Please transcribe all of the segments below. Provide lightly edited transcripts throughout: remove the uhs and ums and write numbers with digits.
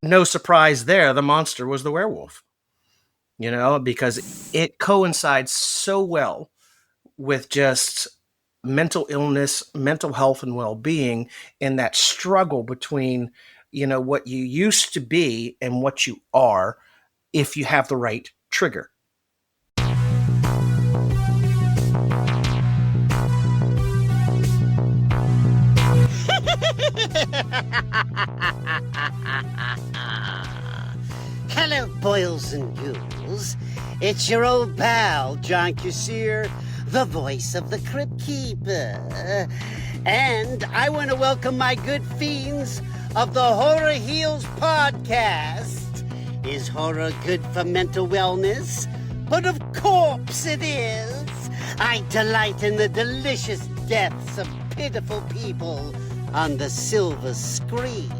No surprise there, the monster was the werewolf, because it coincides so well with just mental illness, mental health, and well being, and that struggle between, what you used to be and what you are if you have the right trigger. Hello, boils and ghouls. It's your old pal, John Kassir, the voice of the Crypt Keeper. And I want to welcome my good fiends of the Horror Heals podcast. Is horror good for mental wellness? But of course it is. I delight in the delicious deaths of pitiful people on the silver screen.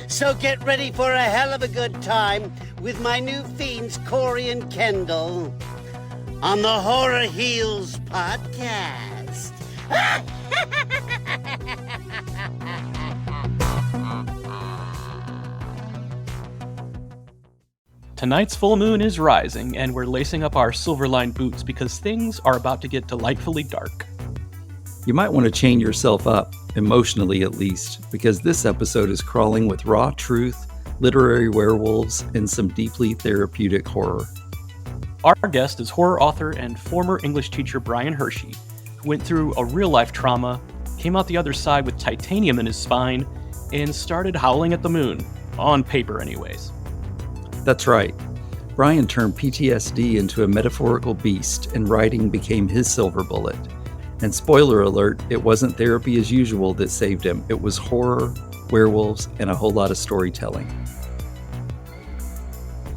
So get ready for a hell of a good time with my new fiends, Corey and Kendall, on the Horror Heals podcast. Tonight's full moon is rising, and we're lacing up our silver-lined boots because things are about to get delightfully dark. You might want to chain yourself up, emotionally at least, because this episode is crawling with raw truth, literary werewolves, and some deeply therapeutic horror. Our guest is horror author and former English teacher Brian Hershey, who went through a real-life trauma, came out the other side with titanium in his spine, and started howling at the moon. On paper, anyways. That's right. Brian turned PTSD into a metaphorical beast, and writing became his silver bullet. And spoiler alert, it wasn't therapy as usual that saved him. It was horror, werewolves, and a whole lot of storytelling.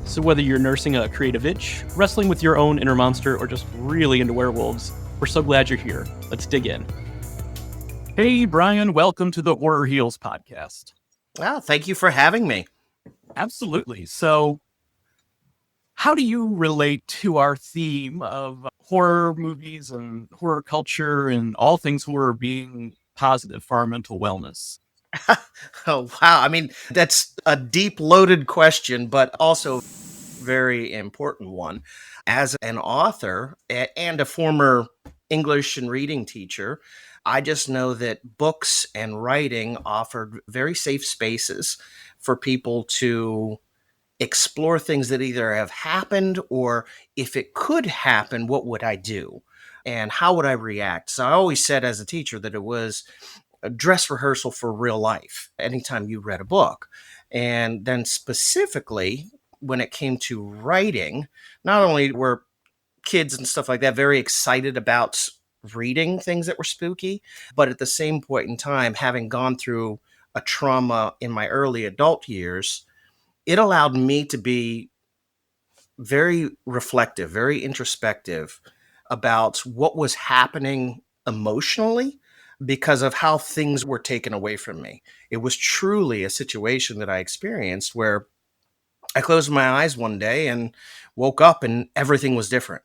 So whether you're nursing a creative itch, wrestling with your own inner monster, or just really into werewolves, we're so glad you're here. Let's dig in. Hey, Brian, welcome to the Horror Heals podcast. Well, thank you for having me. Absolutely. So, how do you relate to our theme of horror movies and horror culture and all things horror being positive for our mental wellness? Oh, wow. I mean, that's a deep, loaded question, but also very important one. As an author and a former English and reading teacher, I just know that books and writing offered very safe spaces for people to explore things that either have happened or if it could happen, what would I do? And how would I react? So I always said as a teacher that it was a dress rehearsal for real life anytime you read a book. And then specifically when it came to writing, not only were kids and stuff like that very excited about reading things that were spooky, but at the same point in time, having gone through a trauma in my early adult years, it allowed me to be very reflective, very introspective about what was happening emotionally because of how things were taken away from me. It was truly a situation that I experienced where I closed my eyes one day and woke up and everything was different,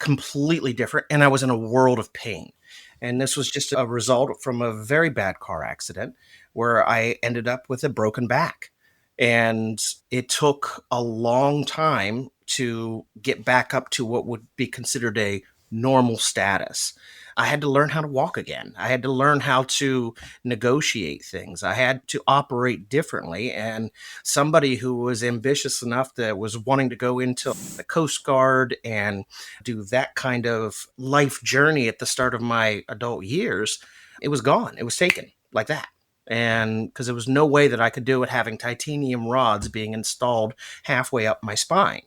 completely different. And I was in a world of pain. And this was just a result from a very bad car accident where I ended up with a broken back. And it took a long time to get back up to what would be considered a normal status. I had to learn how to walk again. I had to learn how to negotiate things. I had to operate differently. And somebody who was ambitious enough that was wanting to go into the Coast Guard and do that kind of life journey at the start of my adult years, it was gone. It was taken like that. And because there was no way that I could do it having titanium rods being installed halfway up my spine.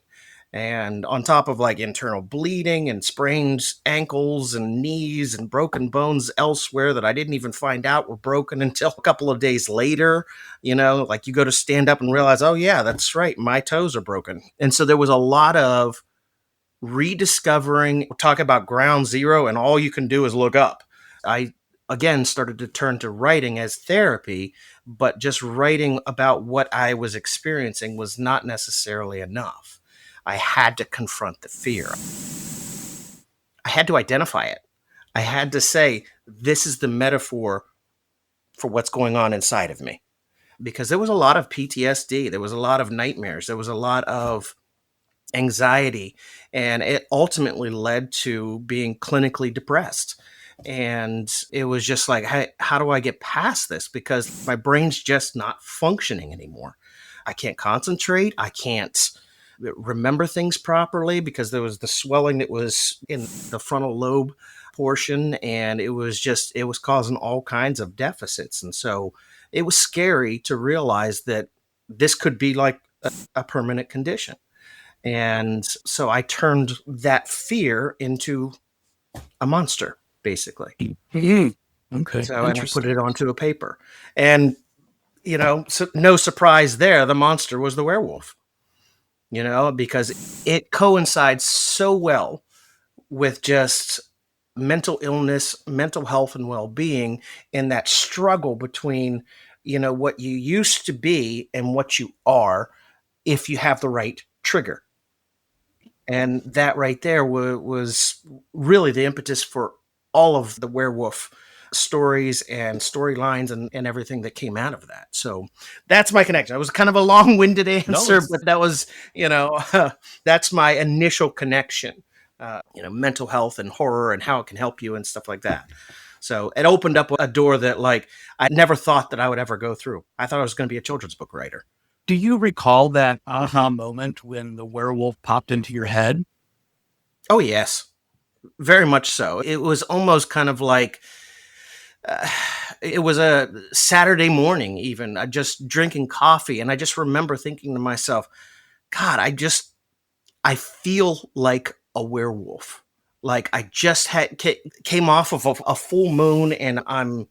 And on top of like internal bleeding and sprained ankles and knees and broken bones elsewhere that I didn't even find out were broken until a couple of days later, like you go to stand up and realize, oh yeah, that's right, my toes are broken. And so there was a lot of rediscovering, talk about ground zero, and all you can do is look up. I again started to turn to writing as therapy, but just writing about what I was experiencing was not necessarily enough. I had to confront the fear. I had to identify it. I had to say, this is the metaphor for what's going on inside of me, because there was a lot of PTSD, there was a lot of nightmares, there was a lot of anxiety, and it ultimately led to being clinically depressed. And it was just like, hey, how do I get past this? Because my brain's just not functioning anymore. I can't concentrate. I can't remember things properly because there was the swelling that was in the frontal lobe portion. And it was causing all kinds of deficits. And so it was scary to realize that this could be like a permanent condition. And so I turned that fear into a monster, basically. Okay. So, and I put it onto a paper. And, so no surprise there, the monster was the werewolf, because it coincides so well with just mental illness, mental health, and well-being, and that struggle between, what you used to be and what you are if you have the right trigger. And that right there was really the impetus for all of the werewolf stories and storylines and everything that came out of that. So that's my connection. It was kind of a long-winded answer, but that was, that's my initial connection, mental health and horror and how it can help you and stuff like that. So it opened up a door that I never thought that I would ever go through. I thought I was going to be a children's book writer. Do you recall that aha moment when the werewolf popped into your head? Oh, yes. Very much so. It was almost kind of like, it was a Saturday morning even, just drinking coffee. And I just remember thinking to myself, God, I feel like a werewolf. Like I just came off of a full moon and I'm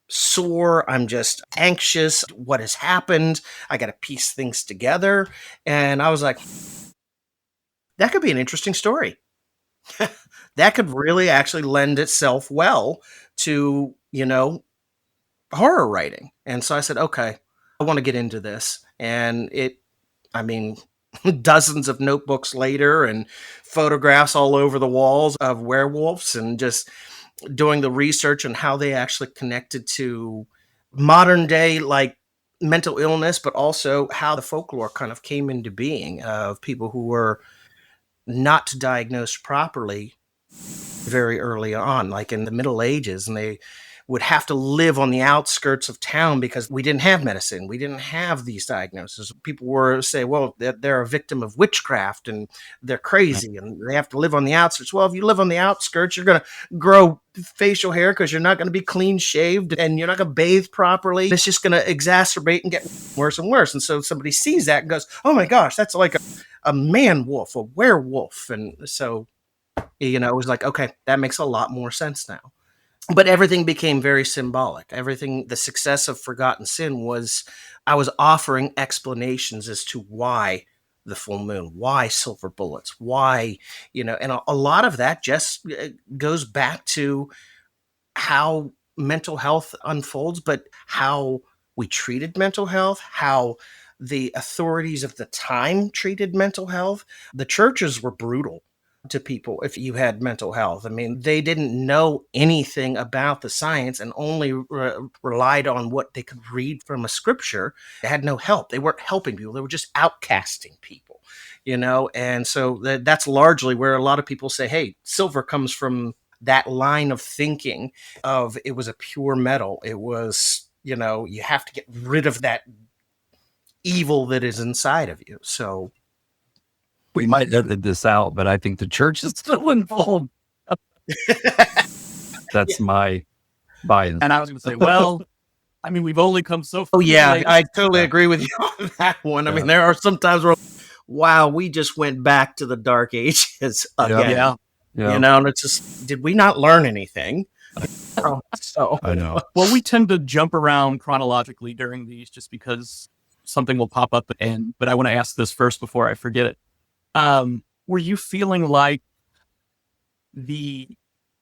sore. I'm just anxious. What has happened? I got to piece things together. And I was like, that could be an interesting story. That could really actually lend itself well to, horror writing. And so I said, okay, I want to get into this. And dozens of notebooks later and photographs all over the walls of werewolves and just doing the research on how they actually connected to modern day, like mental illness, but also how the folklore kind of came into being of people who were not diagnosed properly very early on, like in the Middle Ages, and they would have to live on the outskirts of town because we didn't have medicine. We didn't have these diagnoses. People were say, well, they're a victim of witchcraft and they're crazy and they have to live on the outskirts. Well, if you live on the outskirts, you're going to grow facial hair because you're not going to be clean shaved and you're not going to bathe properly. It's just going to exacerbate and get worse and worse. And so somebody sees that and goes, oh my gosh, that's like a man wolf, a werewolf. And so, it was like, okay, that makes a lot more sense now. But everything became very symbolic. Everything, the success of Forgotten Sin was, I was offering explanations as to why the full moon, why silver bullets, why, and a lot of that just goes back to how mental health unfolds, but how we treated mental health, how the authorities of the time treated mental health. The churches were brutal to people if you had mental health. I mean, they didn't know anything about the science and only relied on what they could read from a scripture. They had no help. They weren't helping people. They were just outcasting people, and so that's largely where a lot of people say, hey, silver comes from that line of thinking of it was a pure metal. It was, you have to get rid of that evil that is inside of you. So We might edit this out, but I think the church is still involved. That's my bias. And I was going to say, well, I mean, we've only come so far. Oh, yeah, I totally agree with you on that one. I mean, there are some times where, wow, we just went back to the dark ages again. Yeah. And it's just, did we not learn anything? So I know. Well, we tend to jump around chronologically during these just because something will pop up. But I want to ask this first before I forget it. Were you feeling like the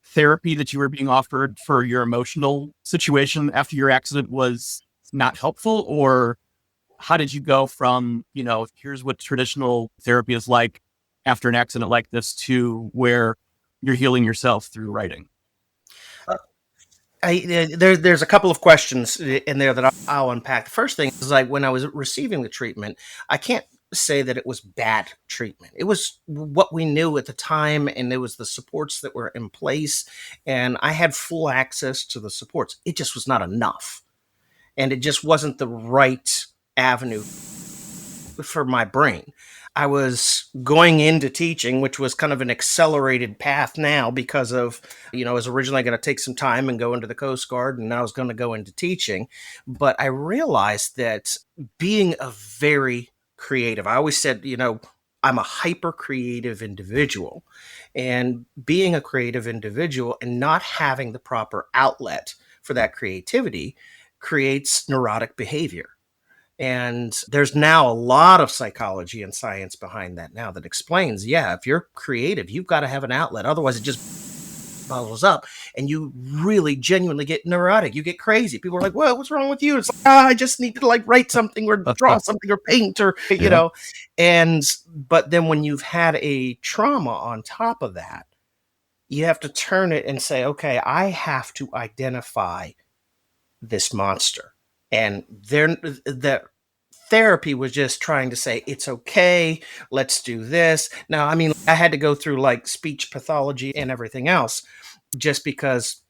therapy that you were being offered for your emotional situation after your accident was not helpful? Or how did you go from, here's what traditional therapy is like after an accident like this to where you're healing yourself through writing? There's a couple of questions in there that I'll unpack. The first thing is like when I was receiving the treatment, I can't say that it was bad treatment. It was what we knew at the time, and there was the supports that were in place, and I had full access to the supports. It just was not enough, and it just wasn't the right avenue for my brain. I was going into teaching, which was kind of an accelerated path now because of, I was originally going to take some time and go into the Coast Guard, and I was going to go into teaching. But I realized that being a very creative, I always said, I'm a hyper creative individual, and being a creative individual and not having the proper outlet for that creativity creates neurotic behavior. And there's now a lot of psychology and science behind that now that explains, if you're creative, you've got to have an outlet. Otherwise, it just bubbles up and you really genuinely get neurotic. You get crazy. People are like, well, what's wrong with you? It's like, I just need to write something or draw something or paint or, but then when you've had a trauma on top of that, you have to turn it and say, okay, I have to identify this monster. And the therapy was just trying to say, it's okay, let's do this. Now, I had to go through speech pathology and everything else just because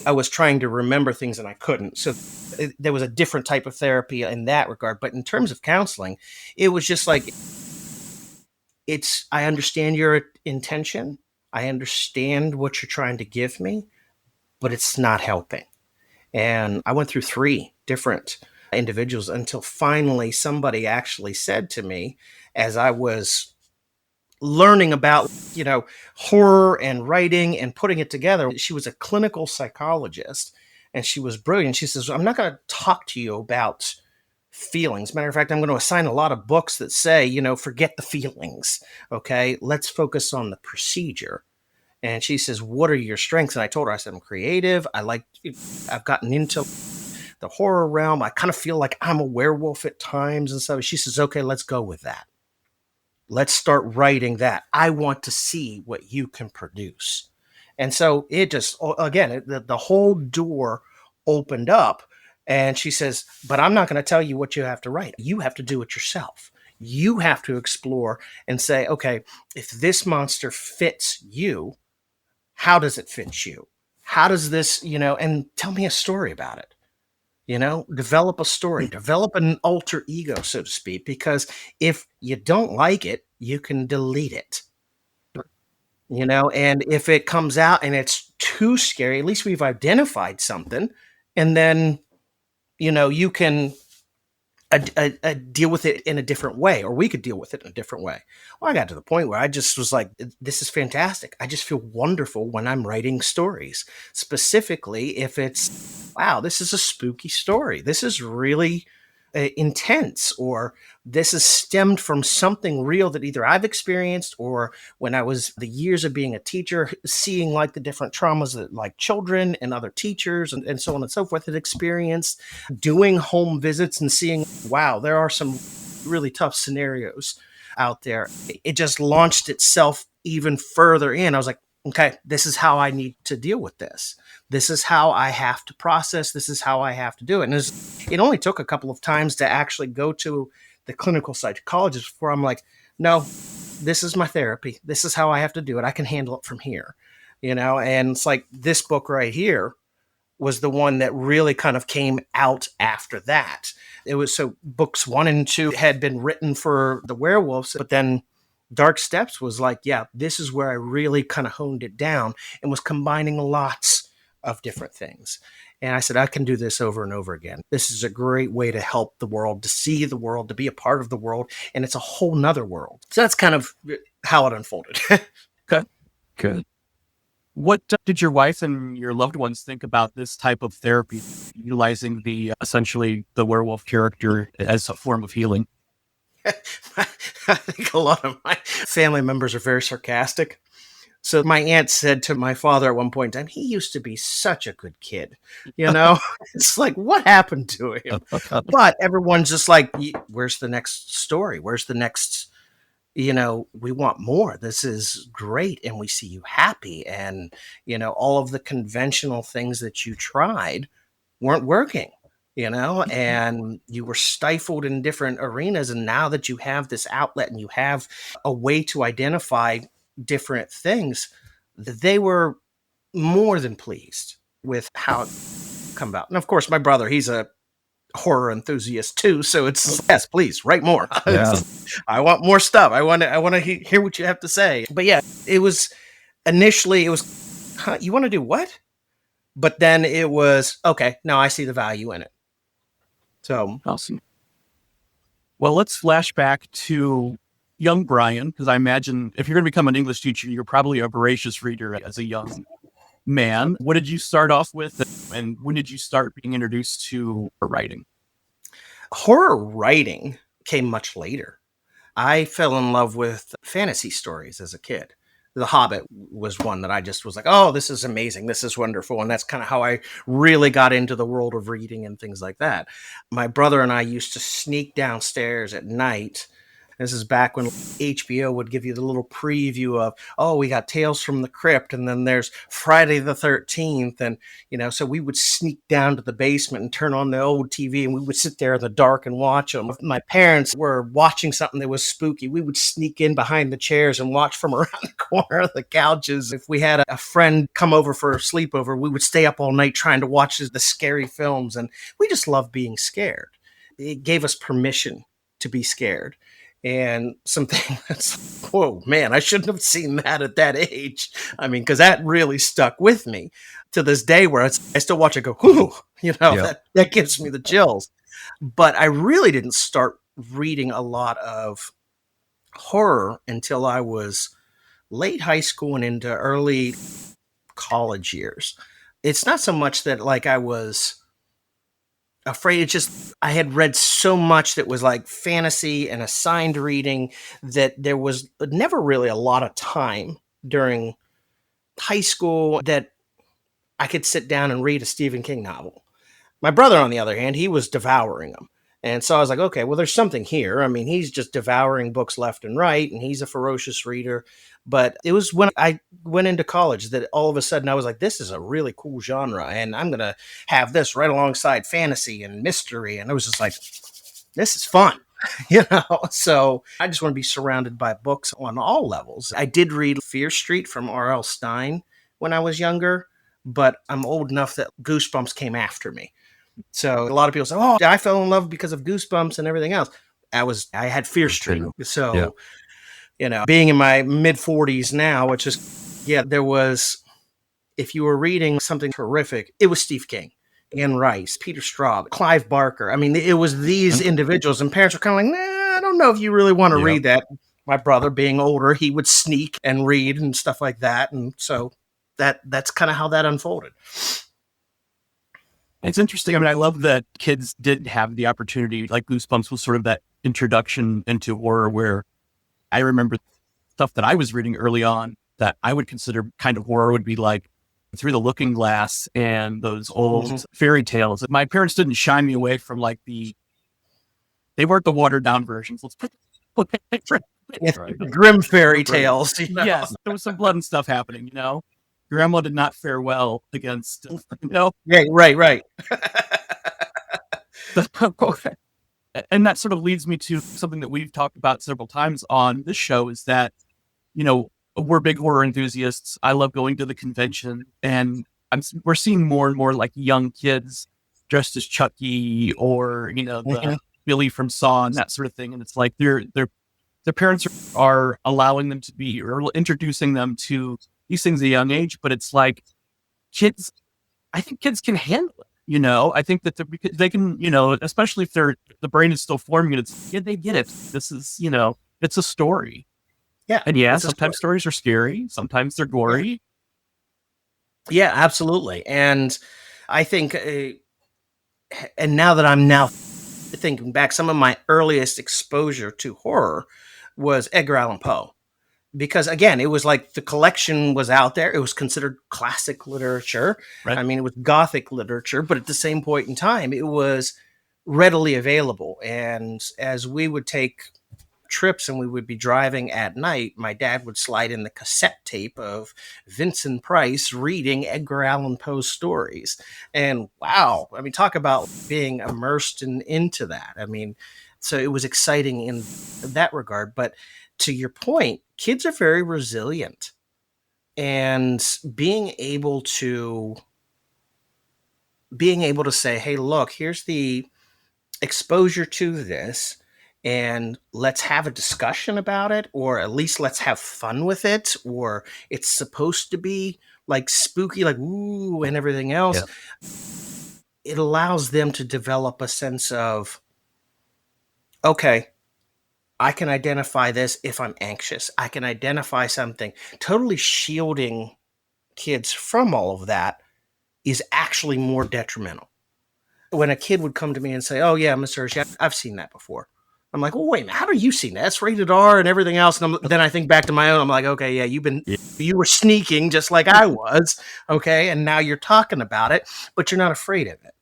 I was trying to remember things and I couldn't. So there was a different type of therapy in that regard. But in terms of counseling, it was just I understand your intention. I understand what you're trying to give me, but it's not helping. And I went through 3 different individuals until finally somebody actually said to me, as I was learning about, horror and writing and putting it together, she was a clinical psychologist and she was brilliant. She says, I'm not going to talk to you about feelings. Matter of fact, I'm going to assign a lot of books that say, forget the feelings. Okay, let's focus on the procedure. And she says, what are your strengths? And I told her, I said, I'm creative. I've gotten into the horror realm. I kind of feel like I'm a werewolf at times. And so she says, okay, let's go with that. Let's start writing that. I want to see what you can produce. And so it just, again, the whole door opened up. And she says, but I'm not going to tell you what you have to write. You have to do it yourself. You have to explore and say, okay, if this monster fits you, how does it fit you? How does this, and tell me a story about it. Develop a story, develop an alter ego, so to speak, because if you don't like it, you can delete it. And if it comes out and it's too scary, at least we've identified something, and then, you can deal with it in a different way, or we could deal with it in a different way. Well, I got to the point where I just was like, this is fantastic. I just feel wonderful when I'm writing stories, specifically if it's, wow, this is a spooky story. This is really intense, or this is stemmed from something real that either I've experienced, or when I was the years of being a teacher, seeing the different traumas that children and other teachers and so on and so forth had experienced, doing home visits and seeing, wow, there are some really tough scenarios out there. It just launched itself even further in. I was like, okay, this is how I need to deal with this. This is how I have to process. This is how I have to do it. And it only took a couple of times to actually go to the clinical psychologist before I'm like, no, this is my therapy. This is how I have to do it. I can handle it from here, and it's like this book right here was the one that really kind of came out after that. It was, so books 1 and 2 had been written for the werewolves, but then Dark Steps was like, yeah, this is where I really kind of honed it down and was combining lots of different things. And I said, I can do this over and over again. This is a great way to help the world, to see the world, to be a part of the world. And it's a whole nother world. So that's kind of how it unfolded. Okay. Good. What did your wife and your loved ones think about this type of therapy, utilizing essentially the werewolf character as a form of healing? I think a lot of my family members are very sarcastic. So my aunt said to my father at one point in time, he used to be such a good kid. It's like, what happened to him? But everyone's just like, where's the next story? Where's the next we want more. This is great. And we see you happy. And, all of the conventional things that you tried weren't working, and you were stifled in different arenas. And now that you have this outlet and you have a way to identify different things, they were more than pleased with how it come about. And of course, my brother, he's a horror enthusiast too. So it's, yes, please write more. Yeah. I want more stuff. I want to hear what you have to say. But yeah, it was initially, huh, you want to do what? But then it was, okay, now I see the value in it. So awesome. Well, let's flash back to young Brian, because I imagine if you're going to become an English teacher, you're probably a voracious reader as a young man. What did you start off with, and when did you start being introduced to writing? Horror writing came much later. I fell in love with fantasy stories as a kid. The Hobbit was one that I just was like, oh, this is amazing. This is wonderful. And that's kind of how I really got into the world of reading and things like that. My brother and I used to sneak downstairs at night. This is back when HBO would give you the little preview of, oh, we got Tales from the Crypt, and then there's Friday the 13th. And, so we would sneak down to the basement and turn on the old TV, and we would sit there in the dark and watch them. If my parents were watching something that was spooky, we would sneak in behind the chairs and watch from around the corner of the couches. If we had a friend come over for a sleepover, we would stay up all night trying to watch the scary films. And we just loved being scared. It gave us permission to be scared. And something that's, whoa, man, I shouldn't have seen that at that age. I mean, because that really stuck with me to this day, where I still watch it go, whoo, that gives me the chills. But I really didn't start reading a lot of horror until I was late high school and into early college years. It's not so much that like I was afraid. It's just I had read so much that was like fantasy and assigned reading that there was never really a lot of time during high school that I could sit down and read a Stephen King novel. My brother, on the other hand, he was devouring them. And so I was like, okay, well, there's something here. I mean, he's just devouring books left and right, and he's a ferocious reader. But it was when I went into college that all of a sudden I was like, this is a really cool genre, and I'm going to have this right alongside fantasy and mystery. And I was just like, this is fun. So I just want to be surrounded by books on all levels. I did read Fear Street from R.L. Stine when I was younger, but I'm old enough that Goosebumps came after me. So a lot of people say, oh, I fell in love because of Goosebumps and everything else. I had Fear Street. So, being in my mid 40s now, which is, there was, if you were reading something horrific, it was Steve King, Anne Rice, Peter Straub, Clive Barker. I mean, it was these individuals, and parents were kind of like, nah, I don't know if you really want to read that. My brother, being older, he would sneak and read and stuff like that. And so that's kind of how that unfolded. It's interesting. I mean, I love that kids did have the opportunity, like Goosebumps was sort of that introduction into horror, where I remember stuff that I was reading early on that I would consider kind of horror would be like Through the Looking Glass and those old fairy tales. My parents didn't shy me away from like they weren't the watered down versions. Let's put grim fairy tales. Yes, there was some blood and stuff happening, Grandma did not fare well against, Yeah, right. And that sort of leads me to something that we've talked about several times on this show is that, we're big horror enthusiasts. I love going to the convention, and we're seeing more and more like young kids dressed as Chucky or, the Billy from Saw and that sort of thing. And it's like their parents are allowing them to be, or introducing them to these things at a young age, but it's like I think kids can handle it. I think that they can, especially if the brain is still forming, they get it. This is, it's a story. Yeah. And sometimes stories are scary. Sometimes they're gory. Yeah, absolutely. And I think, and now that I'm thinking back, some of my earliest exposure to horror was Edgar Allan Poe. Because again, it was like the collection was out there. It was considered classic literature. Right. I mean, it was Gothic literature, but at the same point in time, it was readily available. And as we would take trips and we would be driving at night, my dad would slide in the cassette tape of Vincent Price reading Edgar Allan Poe's stories. And wow, I mean, talk about being immersed into that. I mean, so it was exciting in that regard. But to your point, kids are very resilient. And being able to say, hey, look, here's the exposure to this, and let's have a discussion about it, or at least let's have fun with it, or it's supposed to be like spooky, like ooh, and everything else. Yeah. It allows them to develop a sense of, okay, I can identify this if I'm anxious. I can identify something. Totally shielding kids from all of that is actually more detrimental. When a kid would come to me and say, oh yeah, Mr. Hershey, I've seen that before. I'm like, well, wait, how have you seen that? It's rated R and everything else. And then I think back to my own. I'm like, okay, yeah, you were sneaking just like I was. Okay. And now you're talking about it, but you're not afraid of it.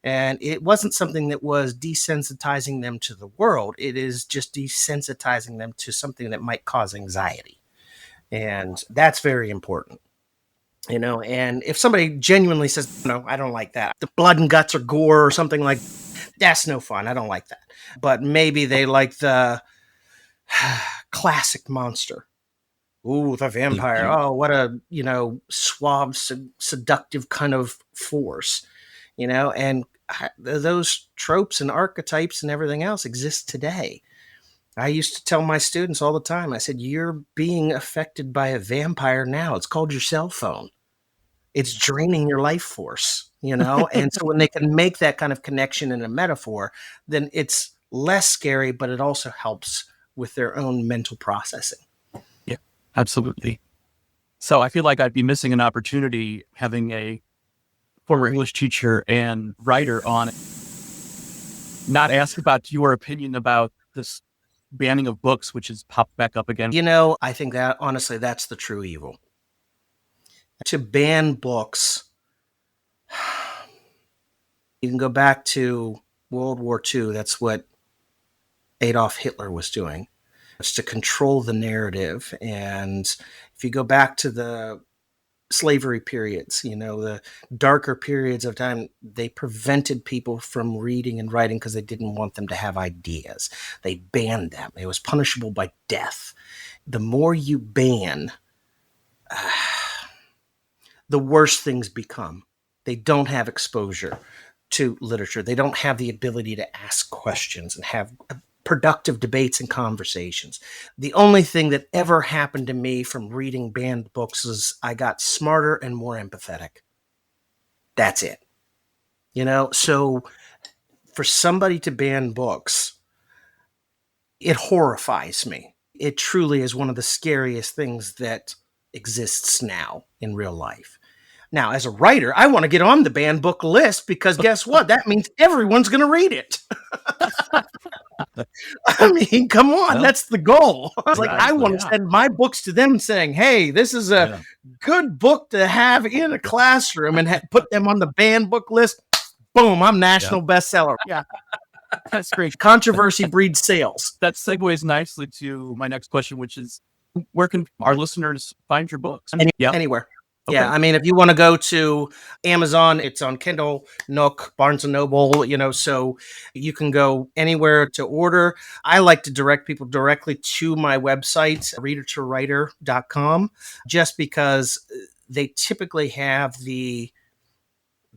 And it wasn't something that was desensitizing them to the world. It is just desensitizing them to something that might cause anxiety. And that's very important. And if somebody genuinely says, no, I don't like that, the blood and guts or gore or something like, that's no fun. I don't like that. But maybe they like the classic monster. Ooh, the vampire. Oh, what a, suave, seductive kind of force, and those tropes and archetypes and everything else exist today. I used to tell my students all the time, I said, you're being affected by a vampire now. It's called your cell phone. It's draining your life force, And so when they can make that kind of connection in a metaphor, then it's less scary, but it also helps with their own mental processing. Yeah, absolutely. So I feel like I'd be missing an opportunity having a former English teacher and writer on it. Not ask about your opinion about this banning of books, which has popped back up again. I think that honestly, that's the true evil. To ban books, you can go back to World War II. That's what Adolf Hitler was doing. It's to control the narrative. And if you go back to the slavery periods, the darker periods of time, they prevented people from reading and writing because they didn't want them to have ideas. They banned them. It was punishable by death. The more you ban, the worse things become. They don't have exposure to literature. They don't have the ability to ask questions and have productive debates and conversations. The only thing that ever happened to me from reading banned books is I got smarter and more empathetic. That's it. So for somebody to ban books, it horrifies me. It truly is one of the scariest things that exists now in real life. Now, as a writer, I want to get on the banned book list because guess what? That means everyone's going to read it. I mean, come on, that's the goal. I want to send my books to them saying, hey, this is a good book to have in a classroom and put them on the banned book list. Boom, I'm national bestseller. Yeah. That's great. Controversy breeds sales. That segues nicely to my next question, which is, where can our listeners find your books? Anywhere. Okay. Yeah, I mean, if you want to go to Amazon, it's on Kindle, Nook, Barnes & Noble, so you can go anywhere to order. I like to direct people directly to my website, readertowriter.com, just because they typically have the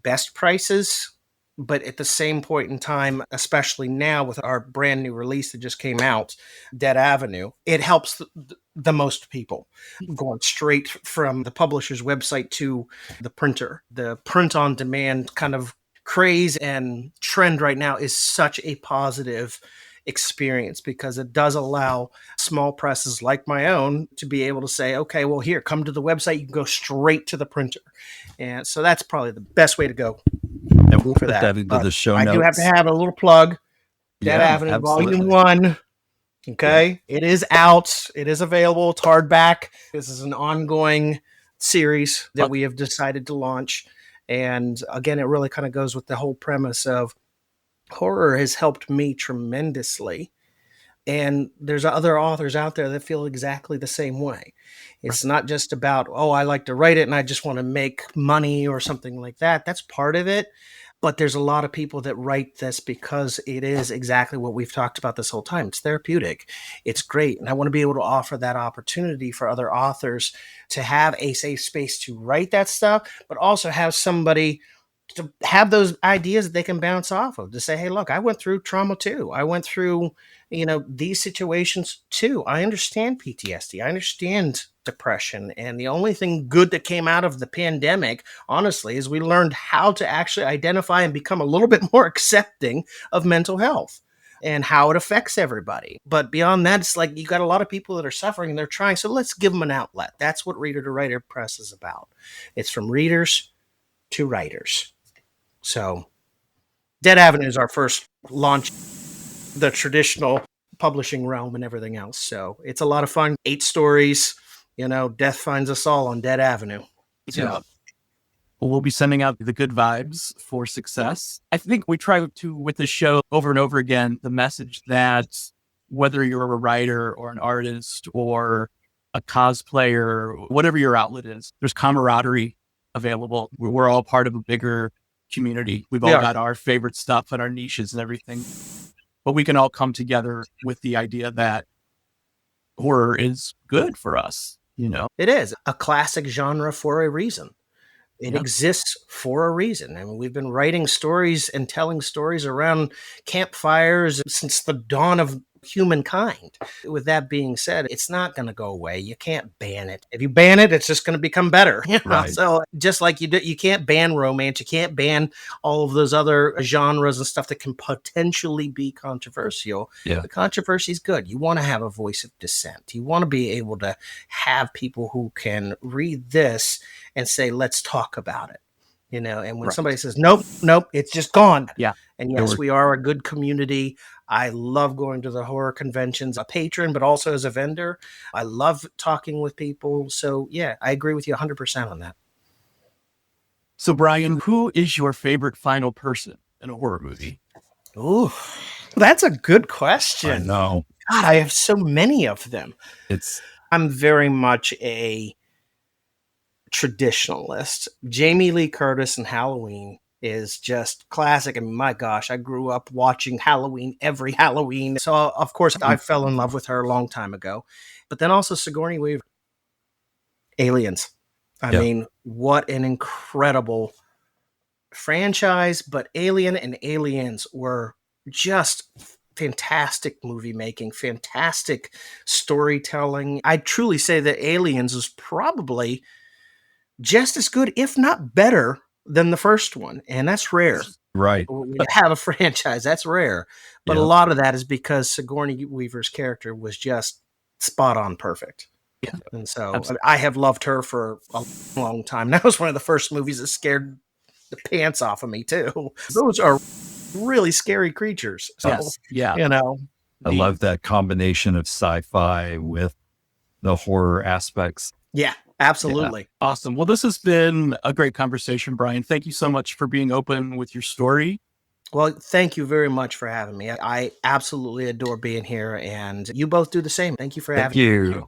best prices. But at the same point in time, especially now with our brand new release that just came out, Dead Avenue, it helps the most people going straight from the publisher's website to the printer. The print on demand kind of craze and trend right now is such a positive experience because it does allow small presses like my own to be able to say, okay, well, here, come to the website. You can go straight to the printer. And so that's probably the best way to go. And we'll put that into the show notes. I do have to have a little plug. Dead Avenue, Volume 1. Okay. Yeah. It is out. It is available. It's hardback. This is an ongoing series that we have decided to launch. And again, it really kind of goes with the whole premise of horror has helped me tremendously And there's other authors out there that feel exactly the same way. It's not just about, oh, I like to write it and I just want to make money or something like that. That's part of it. But there's a lot of people that write this because it is exactly what we've talked about this whole time. It's therapeutic. It's great. And I want to be able to offer that opportunity for other authors to have a safe space to write that stuff, but also have somebody to have those ideas that they can bounce off of, to say, hey, look, I went through trauma too. I went through, these situations too. I understand PTSD. I understand depression. And the only thing good that came out of the pandemic, honestly, is we learned how to actually identify and become a little bit more accepting of mental health and how it affects everybody. But beyond that, it's like you got a lot of people that are suffering and they're trying. So let's give them an outlet. That's what Reader to Writer Press is about. It's from readers to writers. So Dead Avenue is our first launch, the traditional publishing realm and everything else. So it's a lot of fun. 8 stories, death finds us all on Dead Avenue. So. Yeah. Well, we'll be sending out the good vibes for success. I think we try to, with the show over and over again, the message that whether you're a writer or an artist or a cosplayer, whatever your outlet is, there's camaraderie available. We're all part of a bigger community. We've all got our favorite stuff and our niches and everything, but we can all come together with the idea that horror is good for us. It is a classic genre for a reason. It exists for a reason. I mean, we've been writing stories and telling stories around campfires since the dawn of humankind. With that being said, it's not going to go away. You can't ban it. If you ban it, it's just going to become better. Right. So just like you can't ban romance, you can't ban all of those other genres and stuff that can potentially be controversial. Yeah. The controversy is good. You want to have a voice of dissent. You want to be able to have people who can read this and say, let's talk about it. And when somebody says, nope, it's just gone. Yeah. And yes, we are a good community. I love going to the horror conventions, a patron, but also as a vendor. I love talking with people. So yeah, I agree with you 100% on that. So Brian, who is your favorite final person in a horror movie? Ooh, that's a good question. I know. God, I have so many of them. I'm very much a traditionalist. Jamie Lee Curtis in Halloween is just classic. I mean, my gosh, I grew up watching Halloween every Halloween. So, of course, I fell in love with her a long time ago. But then also Sigourney Weaver. Aliens. I mean, what an incredible franchise. But Alien and Aliens were just fantastic movie making, fantastic storytelling. I truly say that Aliens was probably just as good, if not better, than the first one. And that's rare. Right. When you have a franchise, that's rare. But a lot of that is because Sigourney Weaver's character was just spot on perfect. Yeah. And so I have loved her for a long time. That was one of the first movies that scared the pants off of me, too. Those are really scary creatures. So, I love that combination of sci-fi with the horror aspects. Yeah. Absolutely. Yeah. Awesome. Well, this has been a great conversation, Brian. Thank you so much for being open with your story. Well, thank you very much for having me. I absolutely adore being here, and you both do the same. Thank you for having me.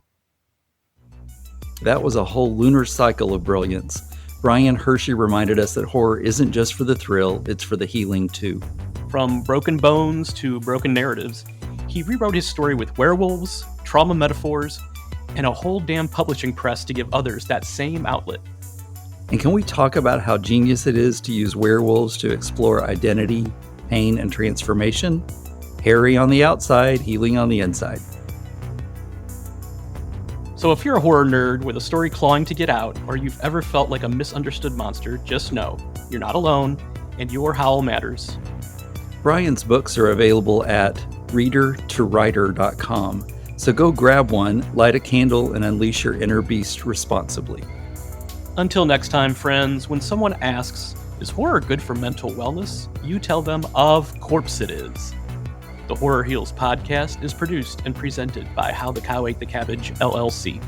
That was a whole lunar cycle of brilliance. Brian Hershey reminded us that horror isn't just for the thrill, it's for the healing too. From broken bones to broken narratives, he rewrote his story with werewolves, trauma metaphors, and a whole damn publishing press to give others that same outlet. And can we talk about how genius it is to use werewolves to explore identity, pain, and transformation? Hairy on the outside, healing on the inside. So if you're a horror nerd with a story clawing to get out, or you've ever felt like a misunderstood monster, just know you're not alone, and your howl matters. Brian's books are available at readertowriter.com. So go grab one, light a candle, and unleash your inner beast responsibly. Until next time, friends, when someone asks, is horror good for mental wellness? You tell them, of course it is. The Horror Heals podcast is produced and presented by How the Cow Ate the Cabbage, LLC.